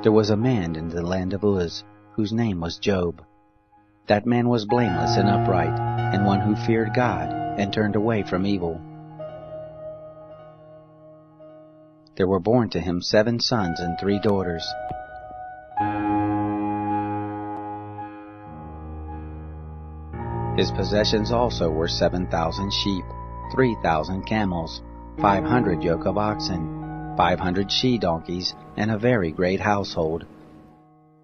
There was a man in the land of Uz, whose name was Job. That man was blameless and upright, and one who feared God and turned away from evil. There were born to him 7 sons and 3 daughters. His possessions also were 7,000 sheep, 3,000 camels, 500 yoke of oxen, 500 she-donkeys, and a very great household,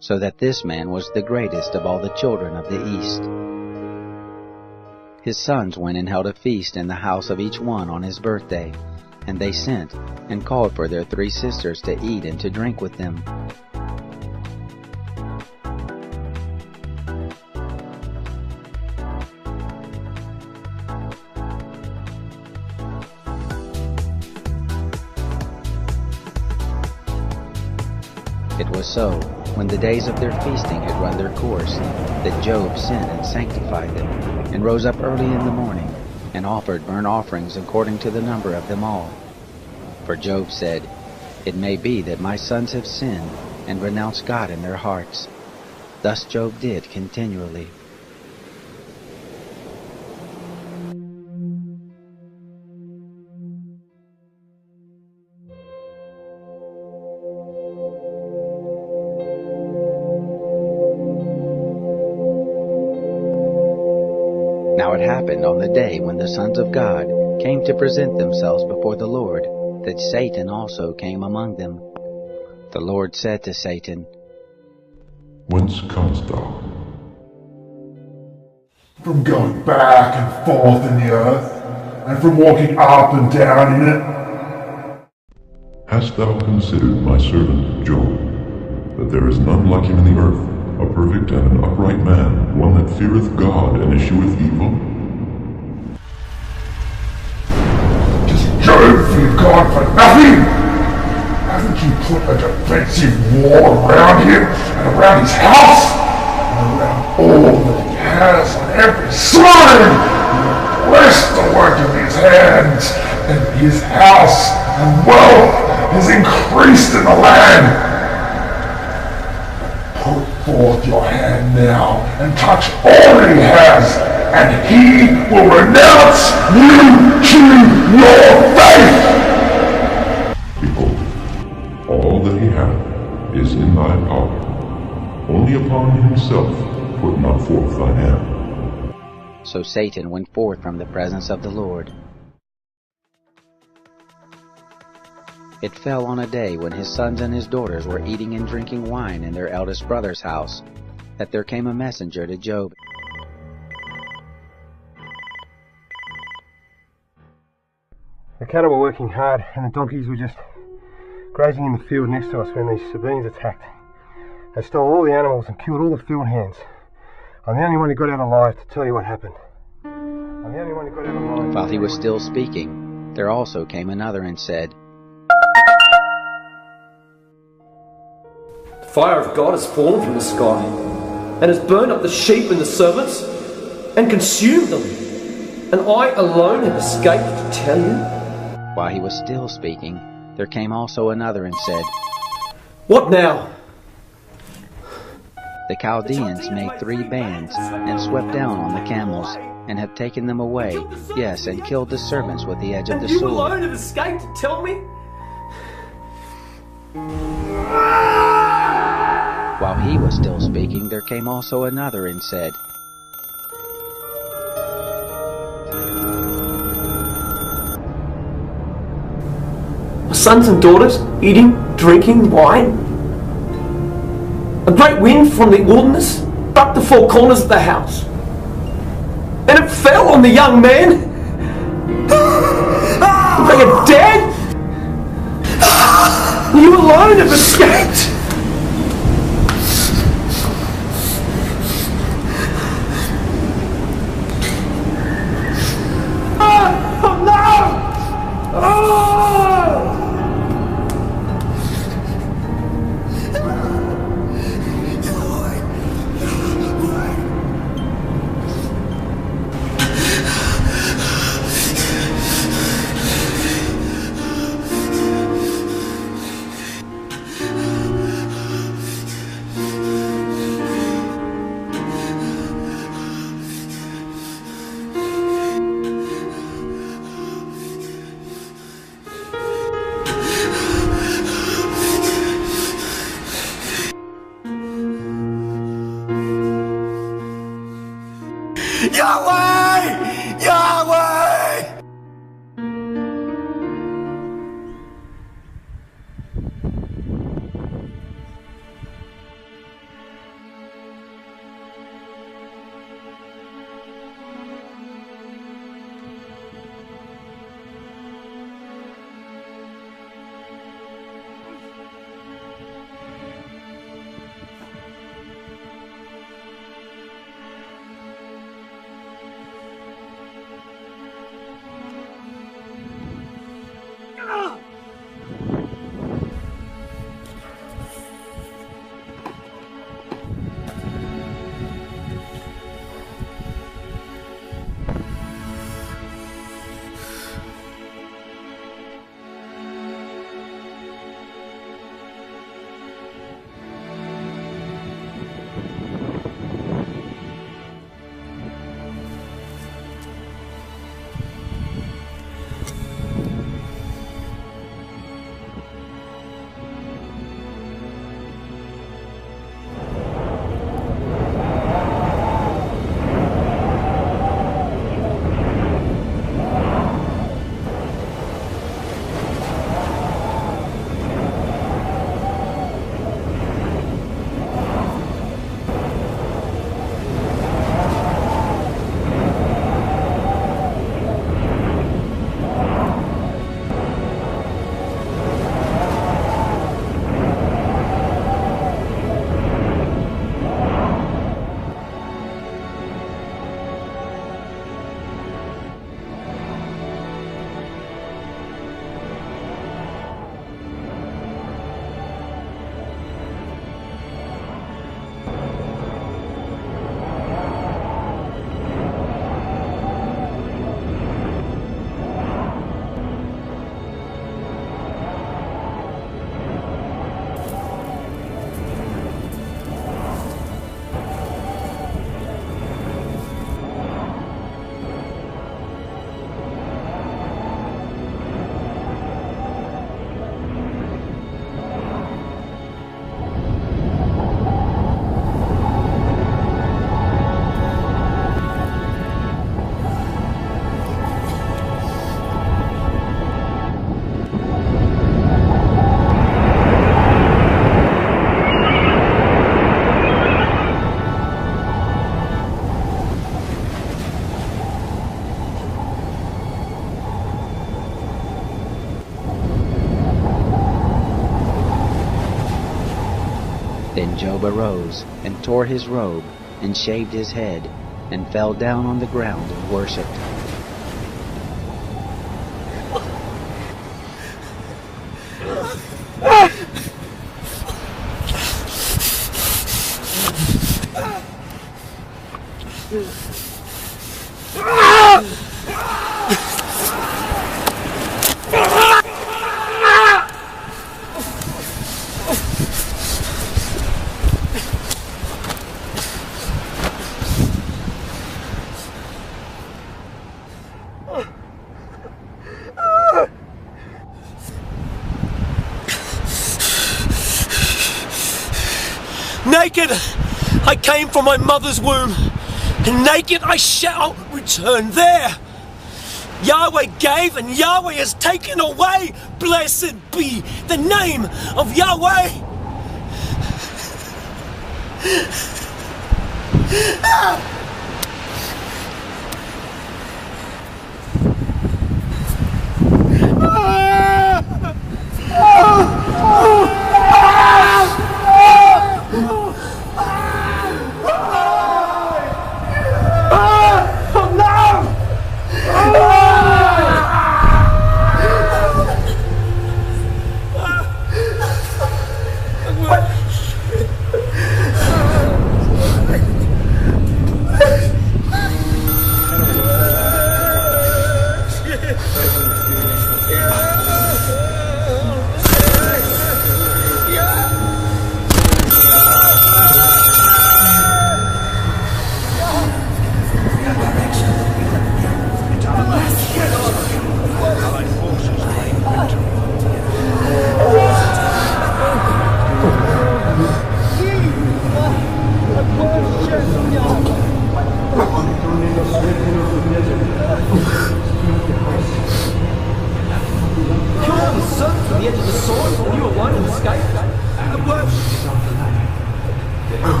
so that this man was the greatest of all the children of the East. His sons went and held a feast in the house of each one on his birthday, and they sent and called for their 3 sisters to eat and to drink with them. It was so, when the days of their feasting had run their course, that Job sinned and sanctified them, and rose up early in the morning, and offered burnt offerings according to the number of them all. For Job said, "It may be that my sons have sinned, and renounced God in their hearts." Thus Job did continually. Now it happened on the day when the sons of God came to present themselves before the Lord, that Satan also came among them. The Lord said to Satan, "Whence comest thou?" "From going back and forth in the earth, and from walking up and down in it." "Hast thou considered my servant Job, that there is none like him in the earth, a perfect and an upright man, one that feareth God and escheweth evil?" "Does Job fear God for nothing? Haven't you put a defensive wall around him and around his house, and around all that he has on every side? You have blessed the work of his hands, and his house and wealth has increased in the land. Put forth your hand now and touch all that he has, and he will renounce you to your face." Behold, all that he hath is in thy power. Only upon himself put not forth thine hand. So Satan went forth from the presence of the Lord. It fell on a day when his sons and his daughters were eating and drinking wine in their eldest brother's house, that there came a messenger to Job. The cattle were working hard, and the donkeys were just grazing in the field next to us when these Sabeans attacked. They stole all the animals and killed all the field hands. I'm the only one who got out alive to tell you what happened. While he was still speaking, there also came another and said, "The fire of God has fallen from the sky, and has burned up the sheep and the servants, and consumed them, and I alone have escaped to tell you." While he was still speaking, there came also another and said, "What now?" "The Chaldeans made 3 bands, and swept down on the camels, and have taken them away, yes, and killed the servants with the edge of the You sword." alone have escaped to tell me? While he was still speaking, there came also another and said, My sons and daughters eating, drinking wine? A great wind from the wilderness struck the 4 corners of the house, and it fell on the young man. They are dead. You alone have escaped. Oh no! Oh! Then Job arose, and tore his robe, and shaved his head, and fell down on the ground and worshipped. Naked I came from my mother's womb, and naked I shall return there. Yahweh gave and Yahweh has taken away. Blessed be the name of Yahweh.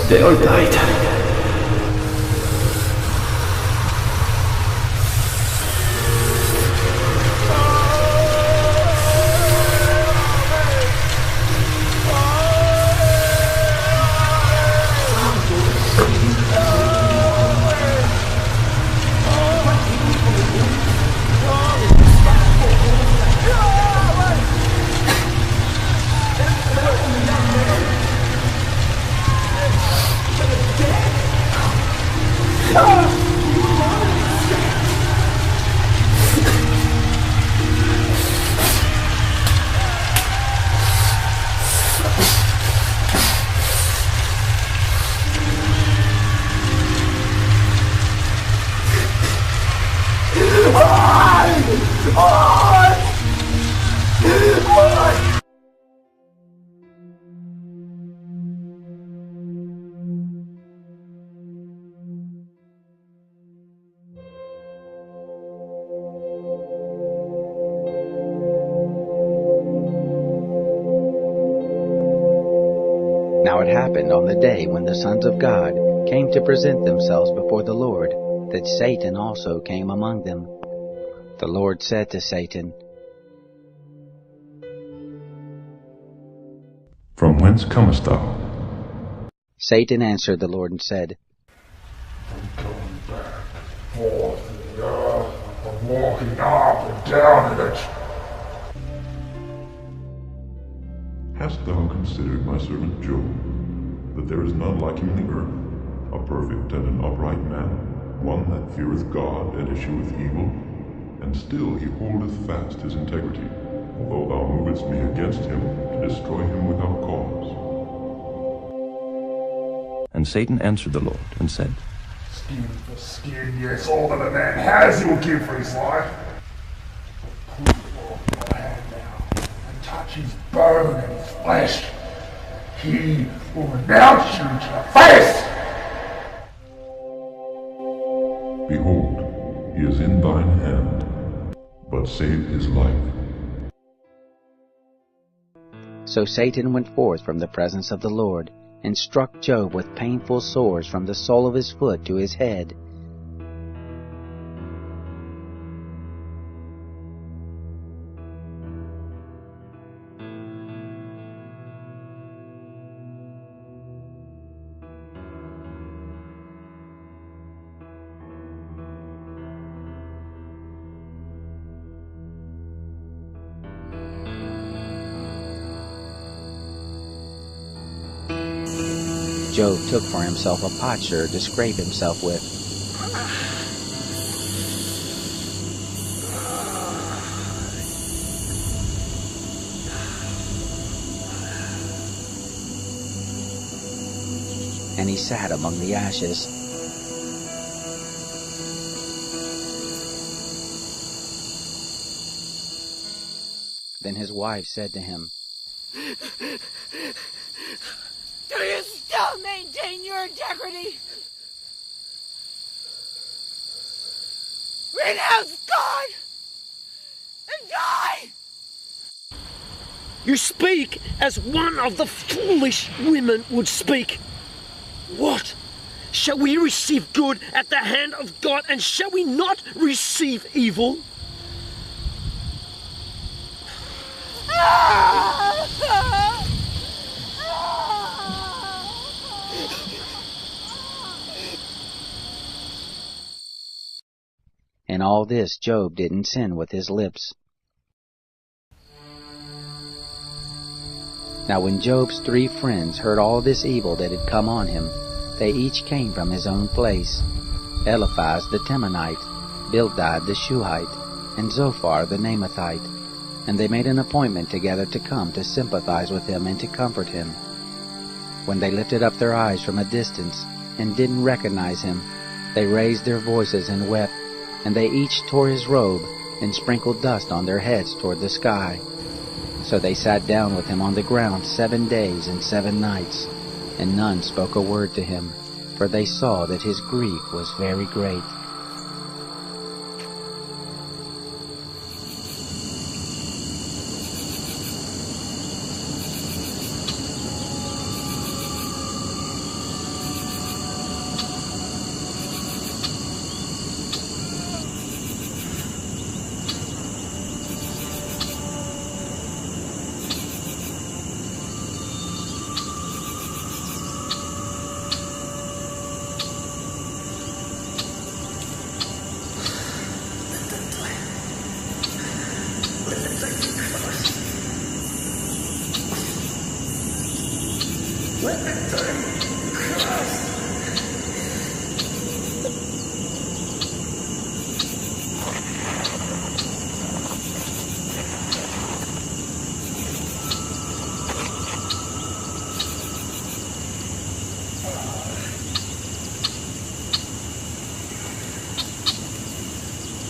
They all died. Now it happened on the day when the sons of God came to present themselves before the Lord, that Satan also came among them. The Lord said to Satan, From whence comest thou? Satan answered the Lord and said, Coming back and forth in the earth, and walking up and down in it. Hast thou considered my servant Job, that there is none like him in the earth, a perfect and an upright man, one that feareth God and escheweth evil? And still he holdeth fast his integrity, although thou movest me against him to destroy him without cause. And Satan answered the Lord and said, Skin for skin, yes, all that a man has he will give for his life. But put forth your hand now, and touch his bone and his flesh. He will renounce you to the face! Behold, he is in thine hand, but save his life. So Satan went forth from the presence of the Lord, and struck Job with painful sores from the sole of his foot to his head. Job took for himself a potsherd to scrape himself with. And he sat among the ashes. Then his wife said to him, "Do you still maintain your integrity? Renounce God and die!" You speak as one of the foolish women would speak. What? Shall we receive good at the hand of God, and shall we not receive evil? In all this Job didn't sin with his lips. Now when Job's 3 friends heard all this evil that had come on him, they each came from his own place: Eliphaz the Temanite, Bildad the Shuhite, and Zophar the Naamathite. And they made an appointment together to come to sympathize with him and to comfort him. When they lifted up their eyes from a distance and didn't recognize him, they raised their voices and wept, and they each tore his robe and sprinkled dust on their heads toward the sky. So they sat down with him on the ground 7 days and 7 nights, and none spoke a word to him, for they saw that his grief was very great.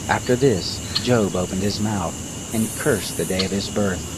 After this, Job opened his mouth and cursed the day of his birth.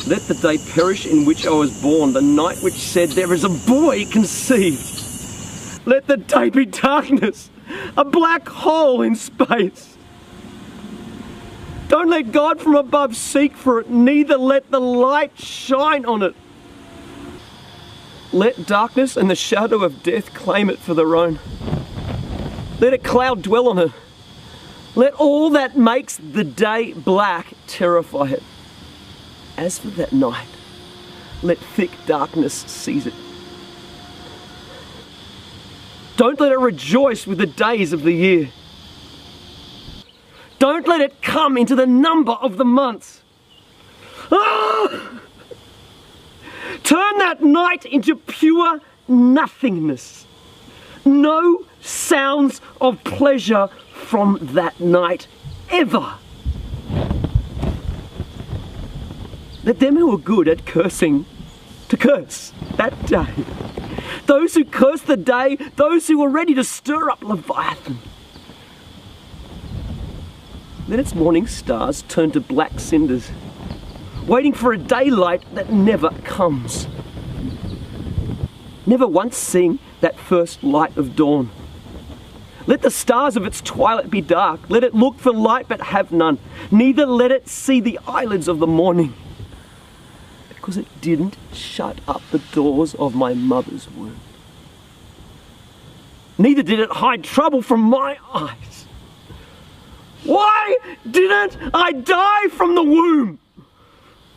Let the day perish in which I was born, the night which said, there is a boy conceived. Let the day be darkness, a black hole in space. Don't let God from above seek for it, neither let the light shine on it. Let darkness and the shadow of death claim it for their own. Let a cloud dwell on it. Let all that makes the day black terrify it. As for that night, let thick darkness seize it. Don't let it rejoice with the days of the year. Don't let it come into the number of the months. Ah! Turn that night into pure nothingness. No sounds of pleasure from that night ever. Let them who are good at cursing to curse that day. Those who curse the day, those who are ready to stir up Leviathan. Let its morning stars turn to black cinders, waiting for a daylight that never comes. never once seeing that first light of dawn. Let the stars of its twilight be dark, let it look for light but have none, neither let it see the eyelids of the morning, because it didn't shut up the doors of my mother's womb. Neither did it hide trouble from my eyes. Why didn't I die from the womb?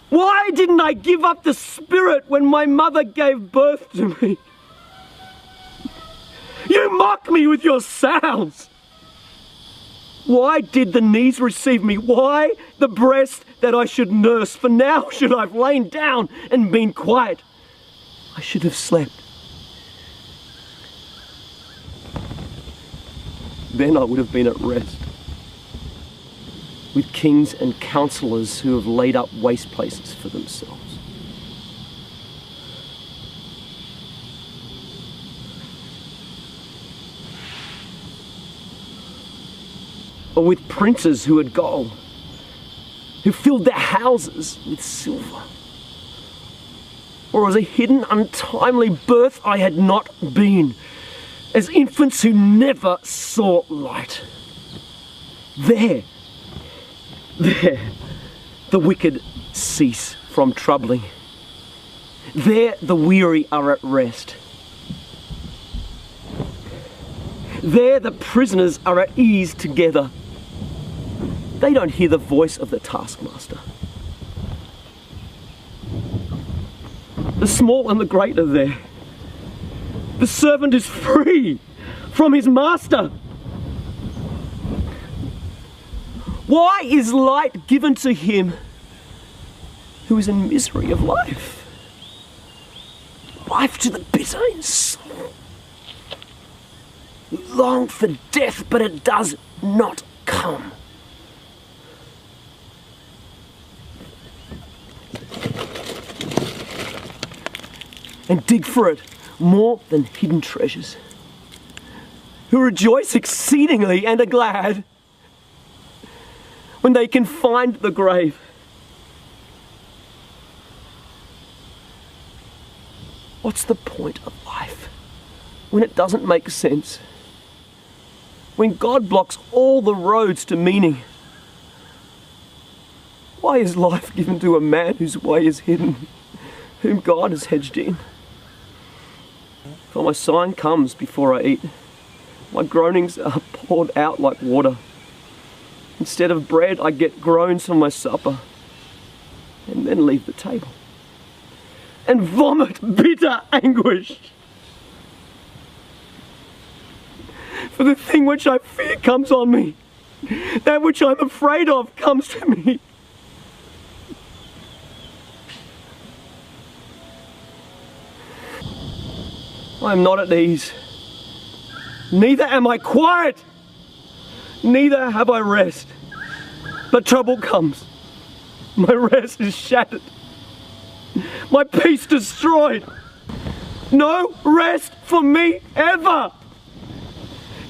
Why didn't I give up the spirit when my mother gave birth to me? You mock me with your sounds. Why did the knees receive me? Why the breast that I should nurse? For now should I have lain down and been quiet. I should have slept. Then I would have been at rest with kings and counselors who have laid up waste places for themselves. Or with princes who had gold, who filled their houses with silver. Or as a hidden, untimely birth I had not been, as infants who never saw light. There, the wicked cease from troubling. There the weary are at rest. There the prisoners are at ease together. They don't hear the voice of the taskmaster. The small and the great are there. The servant is free from his master. Why is light given to him who is in misery of life? Life to the bitter in soul. We long for death, but it does not come. And dig for it more than hidden treasures, who rejoice exceedingly and are glad when they can find the grave. What's the point of life when it doesn't make sense? When God blocks all the roads to meaning? Why is life given to a man whose way is hidden, whom God has hedged in? For my sighing comes before I eat. My groanings are poured out like water. Instead of bread, I get groans for my supper, and then leave the table, and vomit bitter anguish. For the thing which I fear comes on me, that which I'm afraid of comes to me. I am not at ease, neither am I quiet, neither have I rest. But trouble comes, my rest is shattered, my peace destroyed. No rest for me ever.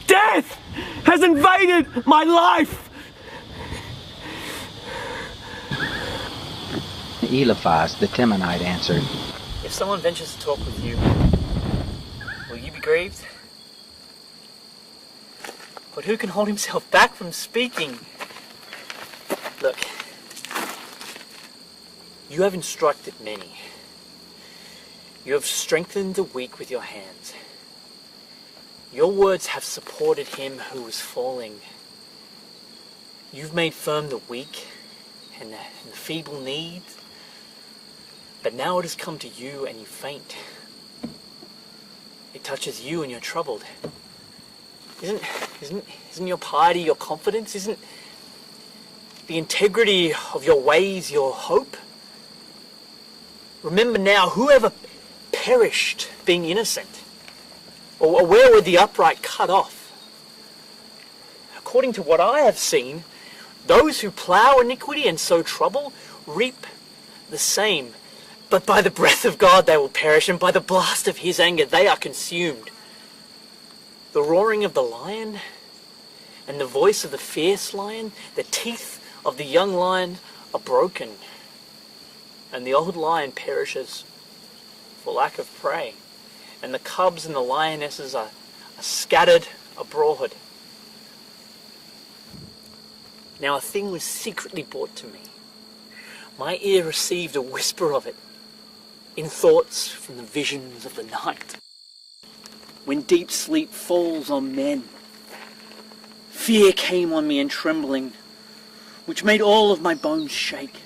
Death has invaded my life. Eliphaz the Temanite answered, If someone ventures to talk with you, will you be grieved? But who can hold himself back from speaking? Look, you have instructed many. You have strengthened the weak with your hands. Your words have supported him who was falling. You've made firm the weak and the feeble needs. But now it has come to you and you faint. It touches you and you're troubled. Isn't your piety your confidence? Isn't the integrity of your ways your hope? Remember now, whoever perished being innocent? Or where were the upright cut off? According to what I have seen, those who plough iniquity and sow trouble reap the same. But by the breath of God they will perish, and by the blast of his anger they are consumed. The roaring of the lion and the voice of the fierce lion, the teeth of the young lion are broken, and the old lion perishes for lack of prey. and the cubs and the lionesses are scattered abroad. Now a thing was secretly brought to me. My ear received a whisper of it in thoughts from the visions of the night. When deep sleep falls on men, fear came on me and trembling, which made all of my bones shake.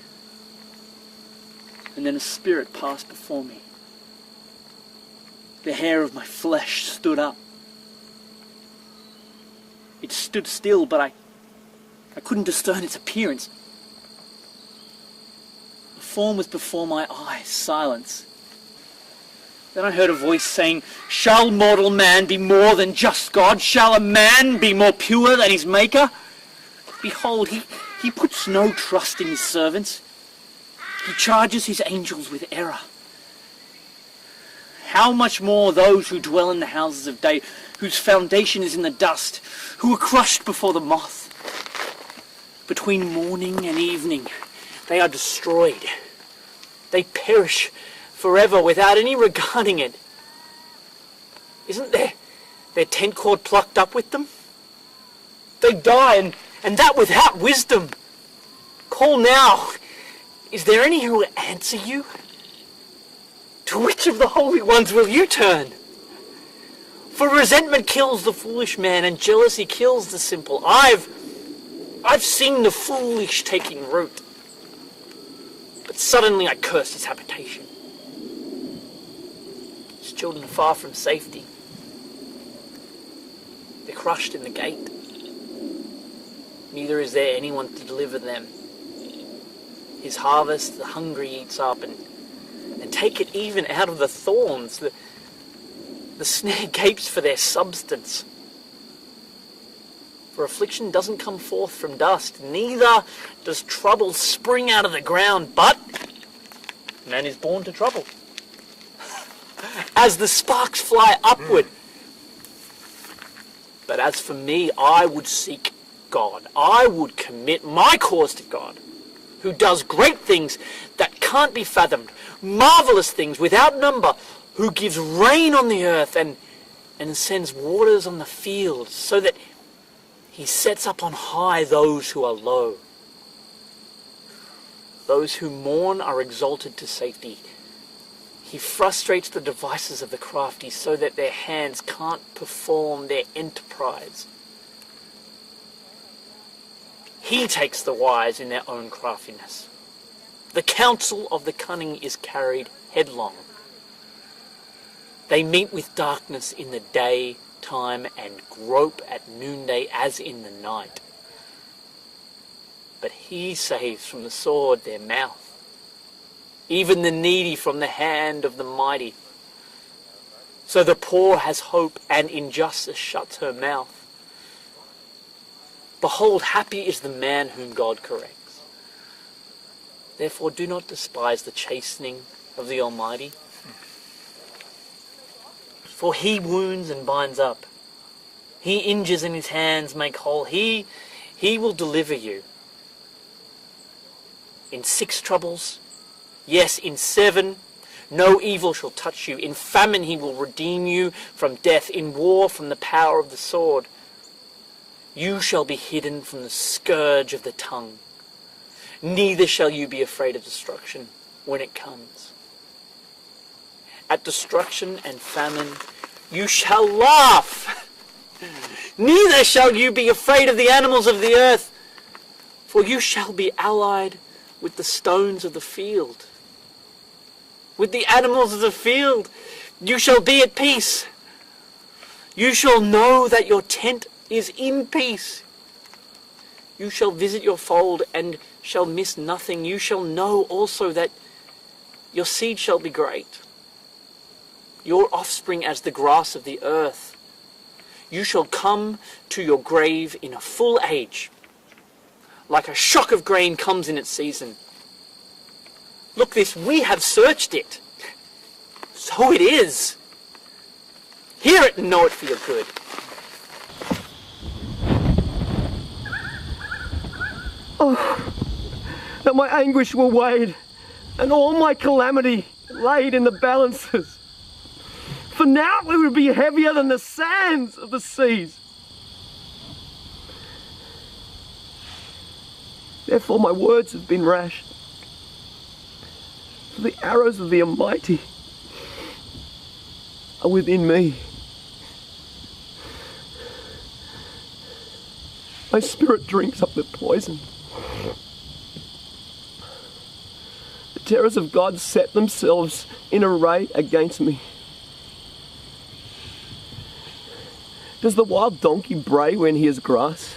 And then a spirit passed before me. The hair of my flesh stood up. It stood still, but I couldn't discern its appearance. The form was before my eyes, silence. Then I heard a voice saying, "Shall mortal man be more than just God? Shall a man be more pure than his maker? Behold, he puts no trust in his servants. He charges his angels with error. How much more those who dwell in the houses of day, whose foundation is in the dust, who are crushed before the moth? Between morning and evening, they are destroyed. They perish forever without any regarding it. Isn't their tent cord plucked up with them? They die, and that without wisdom. Call now. Is there any who will answer you? To which of the holy ones will you turn? For resentment kills the foolish man, and jealousy kills the simple. I've seen the foolish taking root, but suddenly I cursed his habitation. His children are far from safety. They're crushed in the gate. Neither is there anyone to deliver them. His harvest the hungry eats up, and take it even out of the thorns. The snare gapes for their substance. For affliction doesn't come forth from dust, neither does trouble spring out of the ground, but man is born to trouble. As the sparks fly upward. But as for me, I would seek God. I would commit my cause to God, who does great things that can't be fathomed, marvelous things without number, who gives rain on the earth and sends waters on the fields, so that he sets up on high those who are low. Those who mourn are exalted to safety. He frustrates the devices of the crafty so that their hands can't perform their enterprise. He takes the wise in their own craftiness. The counsel of the cunning is carried headlong. They meet with darkness in the daytime and grope at noonday as in the night. But he saves from the sword their mouth, even the needy from the hand of the mighty. So the poor has hope, and injustice shuts her mouth. Behold, happy is the man whom God corrects. Therefore do not despise the chastening of the Almighty. For he wounds and binds up. He injures and his hands make whole. He will deliver you. In 6 troubles, yes, in 7, no evil shall touch you. In famine he will redeem you from death. In war from the power of the sword. You shall be hidden from the scourge of the tongue. Neither shall you be afraid of destruction when it comes. At destruction and famine you shall laugh. Neither shall you be afraid of the animals of the earth, for you shall be allied with the stones of the field. With the animals of the field you shall be at peace. You shall know that your tent is in peace. You shall visit your fold and shall miss nothing. You shall know also that your seed shall be great, your offspring as the grass of the earth. You shall come to your grave in a full age, like a shock of grain comes in its season. Look this, we have searched it. So it is. Hear it and know it for your good. Oh, that my anguish were weighed, and all my calamity laid in the balances. For now we would be heavier than the sands of the seas. Therefore my words have been rash. For the arrows of the Almighty are within me. My spirit drinks up the poison. The terrors of God set themselves in array against me. Does the wild donkey bray when he has grass?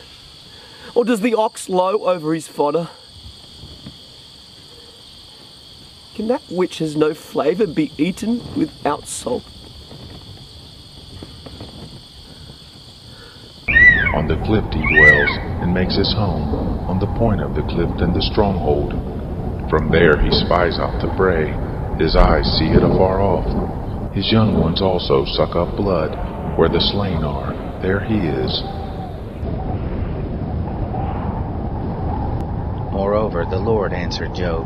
Or does the ox low over his fodder? Can that which has no flavour be eaten without salt? On the cliff he dwells, and makes his home, on the point of the cliff and the stronghold. From there he spies out the prey, his eyes see it afar off. His young ones also suck up blood, where the slain are, there he is. Moreover, the Lord answered Job,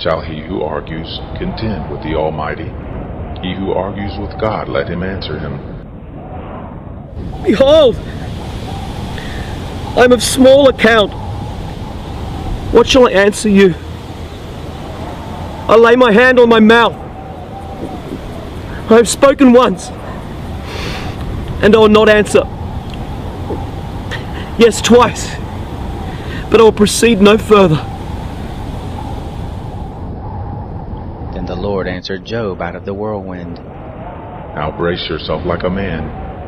Shall he who argues contend with the Almighty? He who argues with God, let him answer him. Behold, I am of small account. What shall I answer you? I lay my hand on my mouth. I have spoken once, and I will not answer. Yes, twice, but I will proceed no further. Then the Lord answered Job out of the whirlwind. Now brace yourself like a man.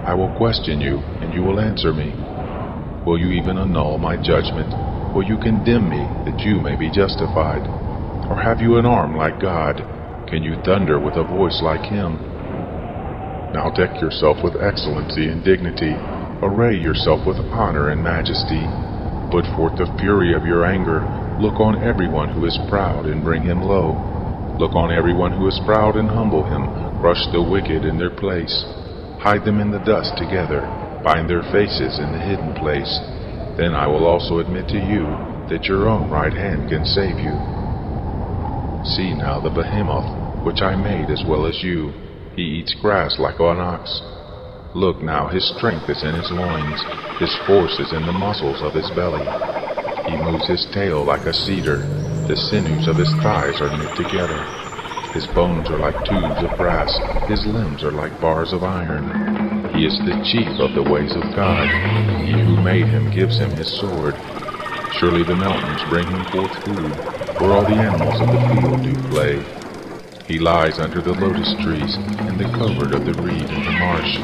I will question you, and you will answer me. Will you even annul my judgment? Will you condemn me, that you may be justified? Or have you an arm like God? Can you thunder with a voice like him? Now deck yourself with excellency and dignity. Array yourself with honor and majesty. Put forth the fury of your anger. Look on everyone who is proud and bring him low. Look on everyone who is proud and humble him. Crush the wicked in their place. Hide them in the dust together. Bind their faces in the hidden place. Then I will also admit to you that your own right hand can save you. See now the behemoth, which I made as well as you. He eats grass like an ox. Look now, his strength is in his loins. His force is in the muscles of his belly. He moves his tail like a cedar. The sinews of his thighs are knit together. His bones are like tubes of brass. His limbs are like bars of iron. He is the chief of the ways of God. He who made him gives him his sword. Surely the mountains bring him forth food, where all the animals of the field do play. He lies under the lotus trees, in the covert of the reed and the marsh.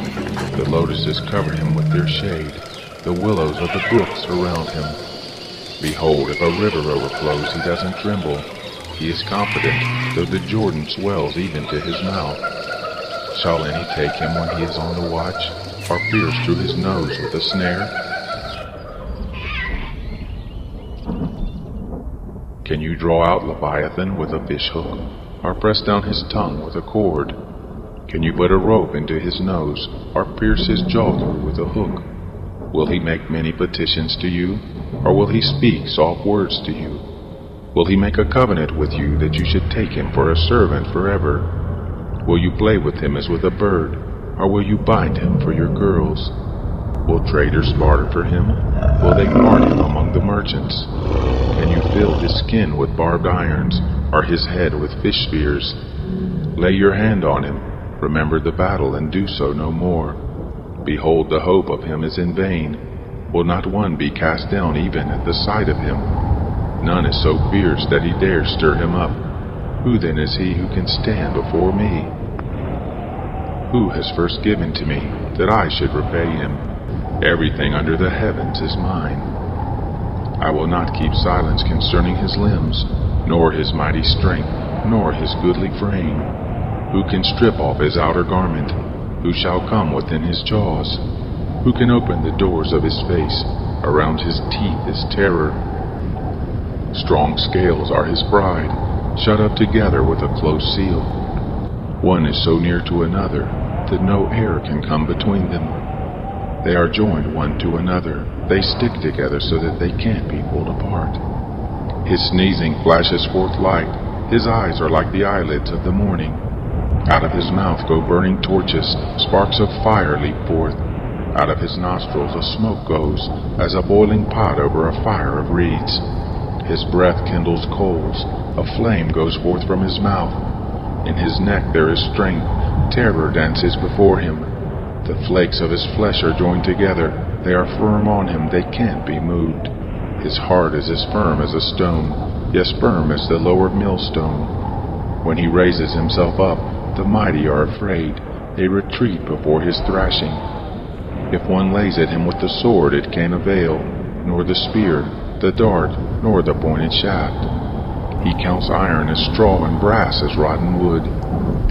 The lotuses cover him with their shade. The willows of the brook surround him. Behold, if a river overflows, he doesn't tremble. He is confident, though the Jordan swells even to his mouth. Shall any take him when he is on the watch, or pierce through his nose with a snare? Can you draw out Leviathan with a fish hook, or press down his tongue with a cord? Can you put a rope into his nose, or pierce his jaw through with a hook? Will he make many petitions to you, or will he speak soft words to you? Will he make a covenant with you that you should take him for a servant forever? Will you play with him as with a bird, or will you bind him for your girls? Will traders barter for him? Will they part him among the merchants? Can you fill his skin with barbed irons, or his head with fish spears? Lay your hand on him, remember the battle, and do so no more. Behold, the hope of him is in vain. Will not one be cast down even at the sight of him? None is so fierce that he dares stir him up. Who then is he who can stand before me? Who has first given to me, that I should repay him? Everything under the heavens is mine. I will not keep silence concerning his limbs, nor his mighty strength, nor his goodly frame. Who can strip off his outer garment? Who shall come within his jaws? Who can open the doors of his face? Around his teeth is terror. Strong scales are his pride, shut up together with a close seal. One is so near to another that no air can come between them. They are joined one to another. They stick together so that they can't be pulled apart. His sneezing flashes forth light. His eyes are like the eyelids of the morning. Out of his mouth go burning torches, sparks of fire leap forth. Out of his nostrils a smoke goes, as a boiling pot over a fire of reeds. His breath kindles coals, a flame goes forth from his mouth. In his neck there is strength, terror dances before him. The flakes of his flesh are joined together, they are firm on him, they can't be moved. His heart is as firm as a stone, yes, firm as the lower millstone. When he raises himself up, the mighty are afraid, they retreat before his thrashing. If one lays at him with the sword, it can't avail, nor the spear, the dart, nor the pointed shaft. He counts iron as straw and brass as rotten wood.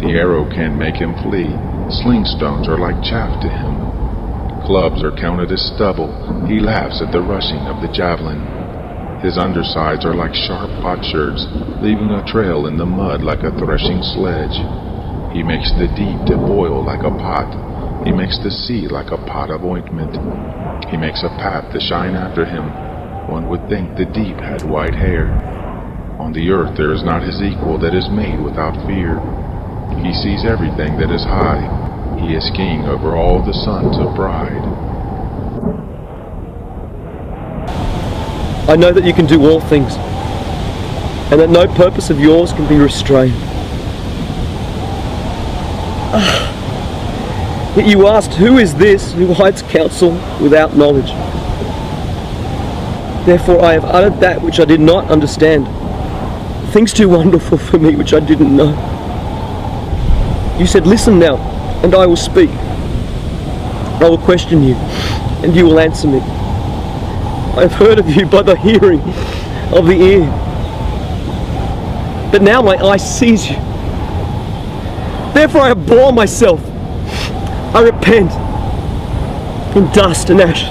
The arrow can't make him flee, sling stones are like chaff to him. Clubs are counted as stubble, he laughs at the rushing of the javelin. His undersides are like sharp potsherds, leaving a trail in the mud like a threshing sledge. He makes the deep to boil like a pot. He makes the sea like a pot of ointment. He makes a path to shine after him. One would think the deep had white hair. On the earth there is not his equal that is made without fear. He sees everything that is high. He is king over all the sons of pride. I know that you can do all things, and that no purpose of yours can be restrained. Yet you asked, who is this who hides counsel without knowledge? Therefore I have uttered that which I did not understand, things too wonderful for me which I didn't know. You said, listen now, and I will speak. I will question you, and you will answer me. I have heard of you by the hearing of the ear, but now my eye sees you. Therefore I abhor myself. I repent in dust and ashes.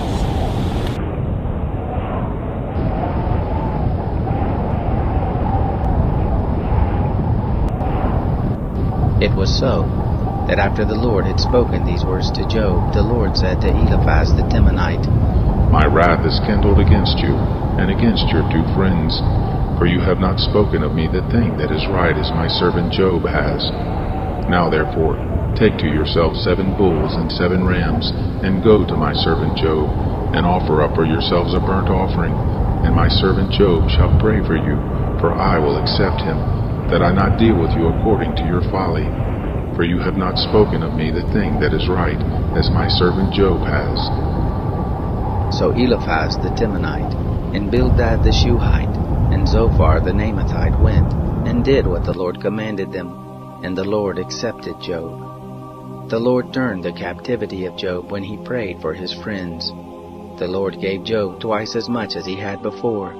It was so, that after the Lord had spoken these words to Job, the Lord said to Eliphaz the Temanite, My wrath is kindled against you, and against your two friends, for you have not spoken of me the thing that is right as my servant Job has. Now therefore, take to yourself 7 bulls and 7 rams, and go to my servant Job, and offer up for yourselves a burnt offering, and my servant Job shall pray for you, for I will accept him, that I not deal with you according to your folly. For you have not spoken of me the thing that is right, as my servant Job has. So Eliphaz the Temanite, and Bildad the Shuhite, and Zophar the Naamathite went, and did what the Lord commanded them, and the Lord accepted Job. The Lord turned the captivity of Job when he prayed for his friends. The Lord gave Job twice as much as he had before.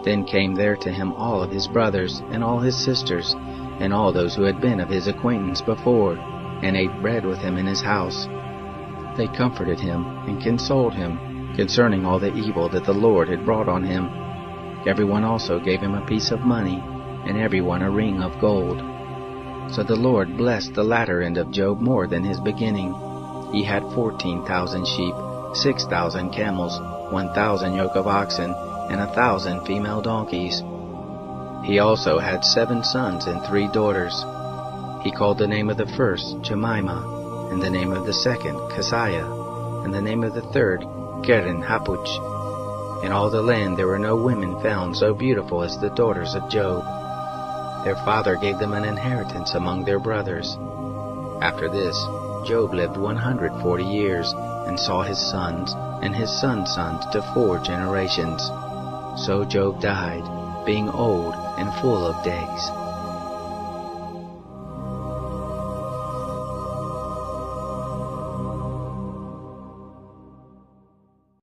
Then came there to him all of his brothers, and all his sisters, and all those who had been of his acquaintance before, and ate bread with him in his house. They comforted him, and consoled him, concerning all the evil that the Lord had brought on him. Everyone also gave him a piece of money, and everyone a ring of gold. So the Lord blessed the latter end of Job more than his beginning. He had 14,000 sheep, 6,000 camels, 1,000 yoke of oxen, and 1,000 female donkeys. He also had 7 sons and 3 daughters. He called the name of the first Jemimah, and the name of the second Keziah, and the name of the third Keren-Happuch. In all the land there were no women found so beautiful as the daughters of Job. Their father gave them an inheritance among their brothers. After this, Job lived 140 years, and saw his sons, and his sons' sons to 4 generations. So Job died, being old and full of days.